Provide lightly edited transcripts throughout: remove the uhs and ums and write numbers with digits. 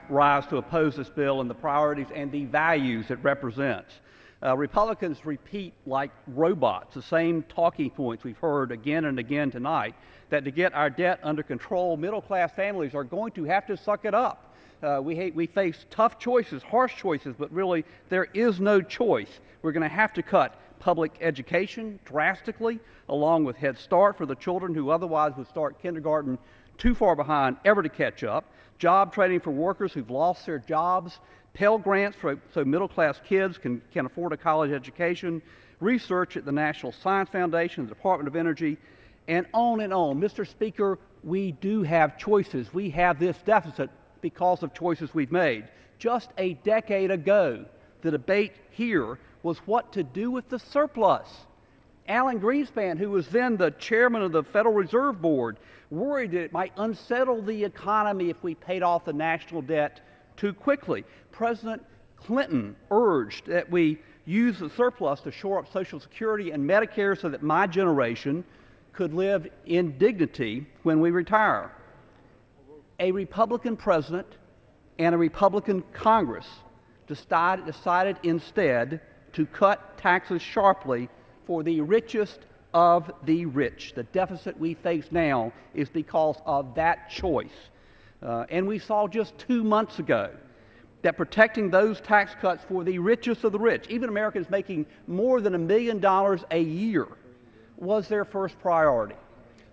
rise to oppose this bill and the priorities and the values it represents. Republicans repeat like robots the same talking points we've heard again and again tonight, that to get our debt under control, middle-class families are going to have to suck it up. We face tough choices, harsh choices, but really there is no choice. We're going to have to cut public education drastically, along with Head Start for the children who otherwise would start kindergarten too far behind ever to catch up, job training for workers who've lost their jobs, Pell Grants so middle-class kids can afford a college education, research at the National Science Foundation, the Department of Energy, and on and on. Mr. Speaker, we do have choices. We have this deficit because of choices we've made. Just a decade ago, the debate here was what to do with the surplus. Alan Greenspan, who was then the chairman of the Federal Reserve Board, worried that it might unsettle the economy if we paid off the national debt too quickly. President Clinton urged that we use the surplus to shore up Social Security and Medicare so that my generation could live in dignity when we retire. A Republican president and a Republican Congress decided instead to cut taxes sharply for the richest of the rich. The deficit we face now is because of that choice. And we saw just 2 months ago that protecting those tax cuts for the richest of the rich, even Americans making more than $1 million a year, was their first priority.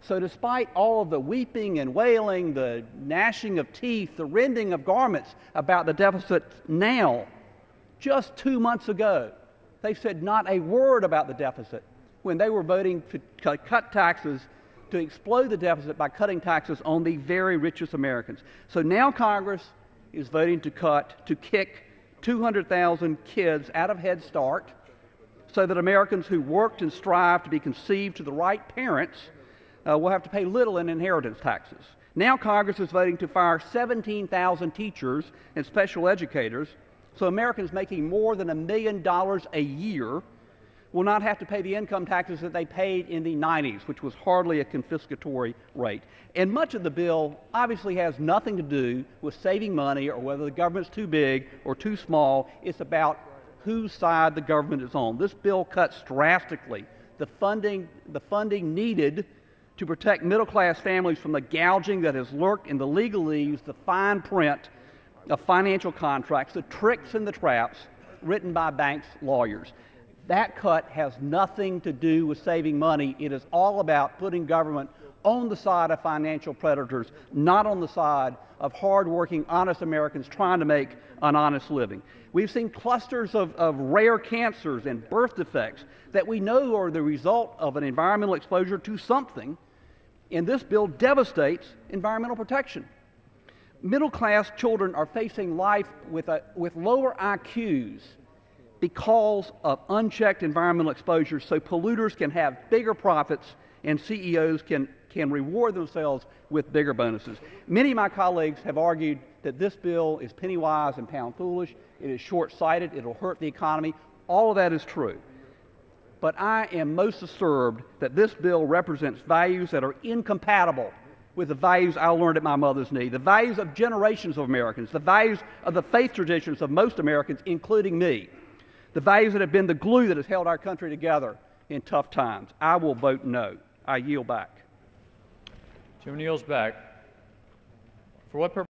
So despite all of the weeping and wailing, the gnashing of teeth, the rending of garments about the deficit now, just 2 months ago, they said not a word about the deficit when they were voting to cut taxes, to explode the deficit by cutting taxes on the very richest Americans. So now Congress is voting to kick 200,000 kids out of Head Start so that Americans who worked and strived to be conceived to the right parents will have to pay little in inheritance taxes. Now Congress is voting to fire 17,000 teachers and special educators, so Americans making more than $1 million a year will not have to pay the income taxes that they paid in the 90s, which was hardly a confiscatory rate. And much of the bill obviously has nothing to do with saving money or whether the government's too big or too small. It's about whose side the government is on. This bill cuts drastically the funding needed to protect middle-class families from the gouging that has lurked in the legalese, the fine print of financial contracts, the tricks and the traps written by banks' lawyers. That cut has nothing to do with saving money. It is all about putting government on the side of financial predators, not on the side of hard-working, honest Americans trying to make an honest living. We've seen clusters of rare cancers and birth defects that we know are the result of an environmental exposure to something, and this bill devastates environmental protection. Middle-class children are facing life with lower IQs because of unchecked environmental exposure, so polluters can have bigger profits and CEOs can reward themselves with bigger bonuses. Many of my colleagues have argued that this bill is penny-wise and pound-foolish. It is short-sighted. It will hurt the economy. All of that is true. But I am most disturbed that this bill represents values that are incompatible with the values I learned at my mother's knee, the values of generations of Americans, the values of the faith traditions of most Americans, including me, the values that have been the glue that has held our country together in tough times. I will vote no. I yield back. Jim yields back. For what purpose?